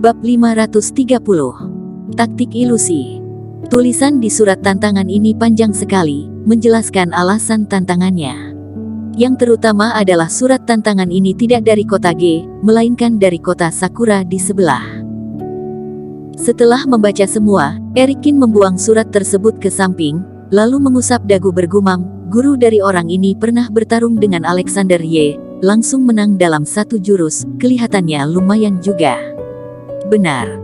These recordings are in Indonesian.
Bab 530. Taktik ilusi. Tulisan di surat tantangan ini panjang sekali, menjelaskan alasan tantangannya. Yang terutama adalah surat tantangan ini tidak dari kota G, melainkan dari kota Sakura di sebelah. Setelah membaca semua, Erikin membuang surat tersebut ke samping, lalu mengusap dagu bergumam, guru dari orang ini pernah bertarung dengan Alexander Y, langsung menang dalam satu jurus, kelihatannya lumayan juga. Benar.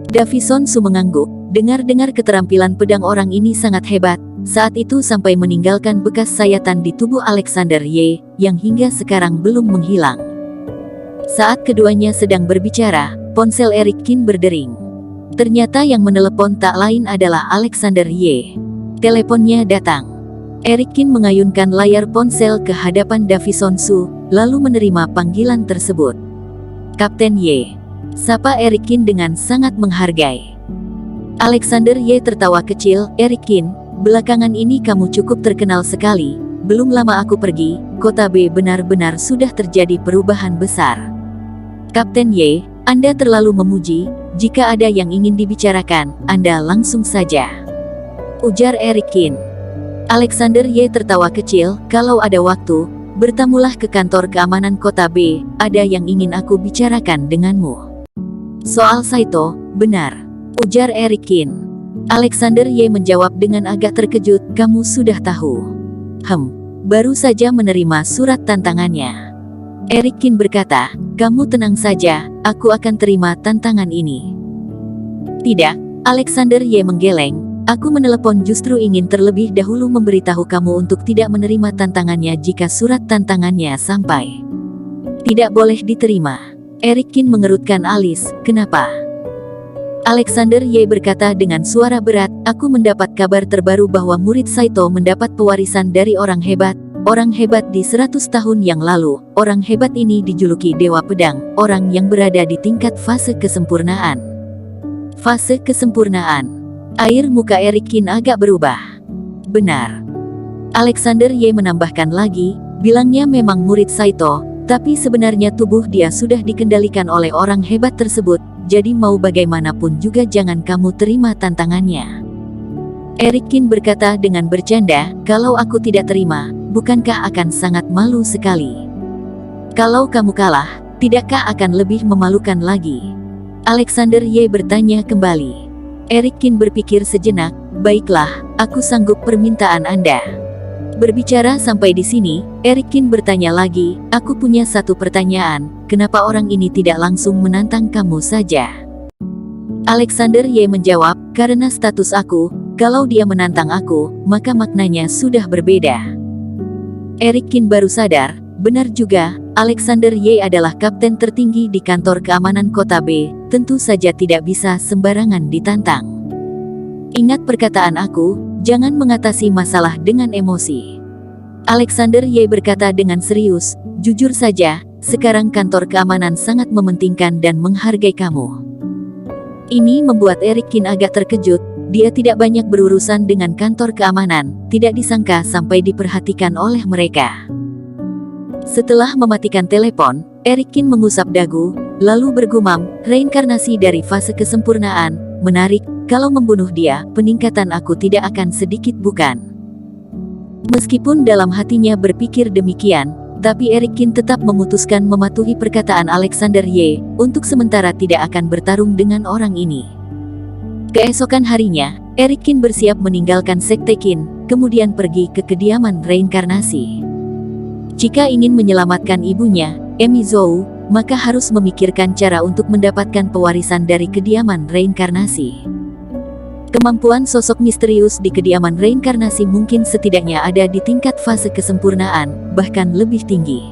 Davison Su mengangguk, dengar-dengar keterampilan pedang orang ini sangat hebat, saat itu sampai meninggalkan bekas sayatan di tubuh Alexander Y, yang hingga sekarang belum menghilang. Saat keduanya sedang berbicara, ponsel Erikin berdering. Ternyata yang menelepon tak lain adalah Alexander Y. Teleponnya datang. Erikin mengayunkan layar ponsel ke hadapan Davison Su, lalu menerima panggilan tersebut. Kapten Y. Sapa Erikin dengan sangat menghargai. Alexander Y tertawa kecil. Erikin, belakangan ini kamu cukup terkenal sekali. Belum lama aku pergi, kota B benar-benar sudah terjadi perubahan besar. Kapten Y, Anda terlalu memuji. Jika ada yang ingin dibicarakan, Anda langsung saja, ujar Erikin. Alexander Y tertawa kecil. Kalau ada waktu, bertamulah ke kantor keamanan kota B. Ada yang ingin aku bicarakan denganmu. Soal Saito, benar, ujar Erikin. Alexander Y menjawab dengan agak terkejut. Kamu sudah tahu? Baru saja menerima surat tantangannya. Erikin berkata, kamu tenang saja, aku akan terima tantangan ini. Tidak, Alexander Y menggeleng. Aku menelepon justru ingin terlebih dahulu memberitahu kamu untuk tidak menerima tantangannya jika surat tantangannya sampai. Tidak boleh diterima. Erikin mengerutkan alis. Kenapa? Alexander Y berkata dengan suara berat, aku mendapat kabar terbaru bahwa murid Saito mendapat pewarisan dari orang hebat di 100 tahun yang lalu. Orang hebat ini dijuluki Dewa Pedang, orang yang berada di tingkat fase kesempurnaan. Fase kesempurnaan. Air muka Erikin agak berubah. Benar. Alexander Y menambahkan lagi, bilangnya memang murid Saito, tapi sebenarnya tubuh dia sudah dikendalikan oleh orang hebat tersebut, jadi mau bagaimanapun juga jangan kamu terima tantangannya. Erikin berkata dengan bercanda, kalau aku tidak terima, bukankah akan sangat malu sekali? Kalau kamu kalah, tidakkah akan lebih memalukan lagi? Alexander Y bertanya kembali. Erikin berpikir sejenak, baiklah, aku sanggup permintaan Anda. Berbicara sampai di sini, Erikin bertanya lagi, aku punya satu pertanyaan, kenapa orang ini tidak langsung menantang kamu saja? Alexander Y menjawab, karena status aku, kalau dia menantang aku, maka maknanya sudah berbeda. Erikin baru sadar, benar juga, Alexander Y adalah kapten tertinggi di kantor keamanan kota B, tentu saja tidak bisa sembarangan ditantang. Ingat perkataan aku, jangan mengatasi masalah dengan emosi. Alexander Y berkata dengan serius, jujur saja, sekarang kantor keamanan sangat mementingkan dan menghargai kamu. Ini membuat Erikin agak terkejut, dia tidak banyak berurusan dengan kantor keamanan, tidak disangka sampai diperhatikan oleh mereka. Setelah mematikan telepon, Erikin mengusap dagu, lalu bergumam, reinkarnasi dari fase kesempurnaan, menarik, kalau membunuh dia, peningkatan aku tidak akan sedikit bukan? Meskipun dalam hatinya berpikir demikian, tapi Erikin tetap memutuskan mematuhi perkataan Alexander Y, untuk sementara tidak akan bertarung dengan orang ini. Keesokan harinya, Erikin bersiap meninggalkan Sekte Qin, kemudian pergi ke kediaman reinkarnasi. Jika ingin menyelamatkan ibunya, Emi Zhou, maka harus memikirkan cara untuk mendapatkan pewarisan dari kediaman reinkarnasi. Kemampuan sosok misterius di kediaman reinkarnasi mungkin setidaknya ada di tingkat fase kesempurnaan, bahkan lebih tinggi.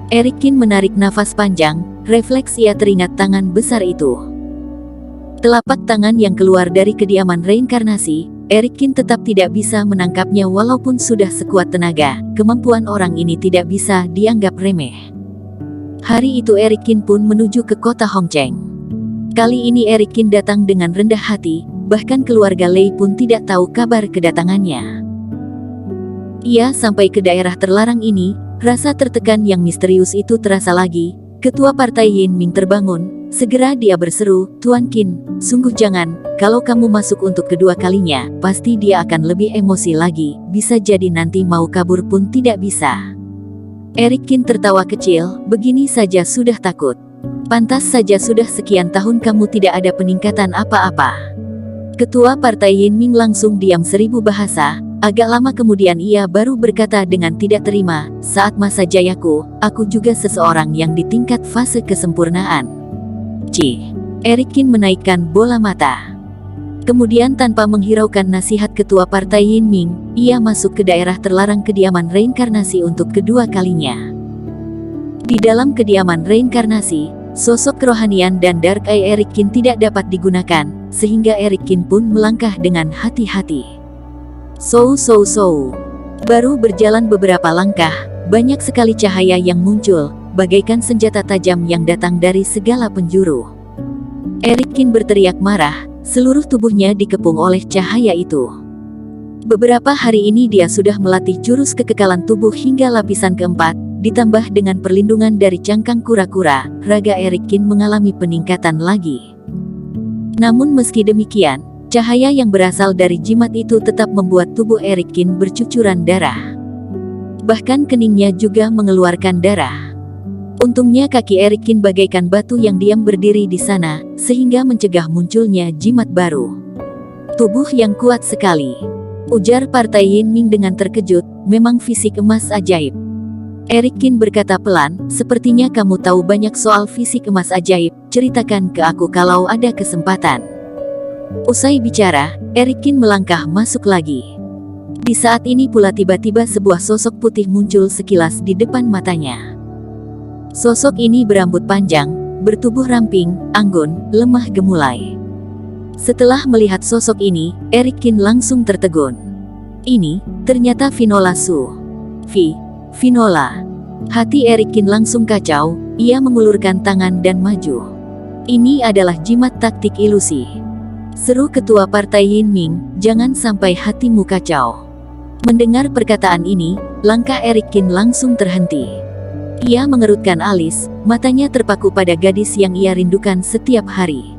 Erikin menarik nafas panjang, refleks ia teringat tangan besar itu. Telapak tangan yang keluar dari kediaman reinkarnasi, Erikin tetap tidak bisa menangkapnya walaupun sudah sekuat tenaga, kemampuan orang ini tidak bisa dianggap remeh. Hari itu Erikin pun menuju ke kota Hongcheng. Kali ini Erikin datang dengan rendah hati, bahkan keluarga Lei pun tidak tahu kabar kedatangannya. Ia sampai ke daerah terlarang ini, rasa tertekan yang misterius itu terasa lagi. Ketua Partai Yin Ming terbangun, Segera dia berseru, "Tuan Qin, sungguh jangan, kalau kamu masuk untuk kedua kalinya, pasti dia akan lebih emosi lagi, bisa jadi nanti mau kabur pun tidak bisa." Eric Qin tertawa kecil, "Begini saja sudah takut. Pantas saja sudah sekian tahun kamu tidak ada peningkatan apa-apa." Ketua Partai Yin Ming langsung diam 1000 bahasa, agak lama kemudian ia baru berkata dengan tidak terima, "Saat masa jayaku, aku juga seseorang yang di tingkat fase kesempurnaan." Eric Qin menaikkan bola mata. Kemudian tanpa menghiraukan nasihat ketua Partai Yin Ming, ia masuk ke daerah terlarang kediaman reinkarnasi untuk kedua kalinya. Di dalam kediaman reinkarnasi, sosok kerohanian dan Dark Eye Eric Qin tidak dapat digunakan, sehingga Eric Qin pun melangkah dengan hati-hati. Baru berjalan beberapa langkah, banyak sekali cahaya yang muncul, bagaikan senjata tajam yang datang dari segala penjuru. Eric Qin berteriak marah, seluruh tubuhnya dikepung oleh cahaya itu. Beberapa hari ini dia sudah melatih jurus kekekalan tubuh hingga lapisan keempat, ditambah dengan perlindungan dari cangkang kura-kura, raga Eric Qin mengalami peningkatan lagi. Namun meski demikian, cahaya yang berasal dari jimat itu tetap membuat tubuh Eric Qin bercucuran darah. Bahkan keningnya juga mengeluarkan darah. Untungnya kaki Eric Qin bagaikan batu yang diam berdiri di sana, sehingga mencegah munculnya jimat baru. "Tubuh yang kuat sekali," ujar Partai Yin Ming dengan terkejut, "memang fisik emas ajaib." Eric Qin berkata pelan, "Sepertinya kamu tahu banyak soal fisik emas ajaib, ceritakan ke aku kalau ada kesempatan." Usai bicara, Eric Qin melangkah masuk lagi. Di saat ini pula tiba-tiba sebuah sosok putih muncul sekilas di depan matanya. Sosok ini berambut panjang, bertubuh ramping, anggun, lemah gemulai. Setelah melihat sosok ini, Eric Qin langsung tertegun. Ini, ternyata Finola Su. Finola. Hati Eric Qin langsung kacau, ia mengulurkan tangan dan maju. "Ini adalah jimat taktik ilusi," seru ketua Partai Yin Ming, "jangan sampai hatimu kacau." Mendengar perkataan ini, langkah Eric Qin langsung terhenti. Ia mengerutkan alis, matanya terpaku pada gadis yang ia rindukan setiap hari.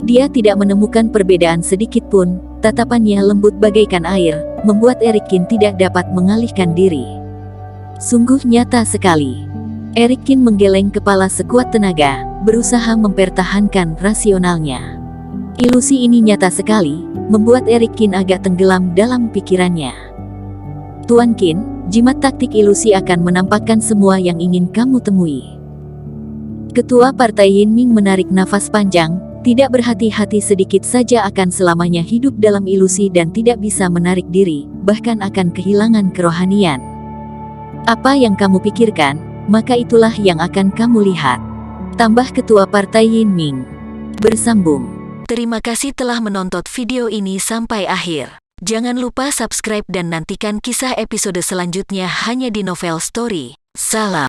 Dia tidak menemukan perbedaan sedikit pun, tatapannya lembut bagaikan air, membuat Eric Qin tidak dapat mengalihkan diri. Sungguh nyata sekali. Eric Qin menggeleng kepala sekuat tenaga, berusaha mempertahankan rasionalnya. Ilusi ini nyata sekali, membuat Eric Qin agak tenggelam dalam pikirannya. "Tuan Qin, jimat taktik ilusi akan menampakkan semua yang ingin kamu temui." Ketua Partai Yin Ming menarik nafas panjang, tidak berhati-hati sedikit saja akan selamanya hidup dalam ilusi dan tidak bisa menarik diri, bahkan akan kehilangan kerohanian. "Apa yang kamu pikirkan, maka itulah yang akan kamu lihat," tambah Ketua Partai Yin Ming. Bersambung. Terima kasih telah menonton video ini sampai akhir. Jangan lupa subscribe dan nantikan kisah episode selanjutnya hanya di Novel Story. Salam.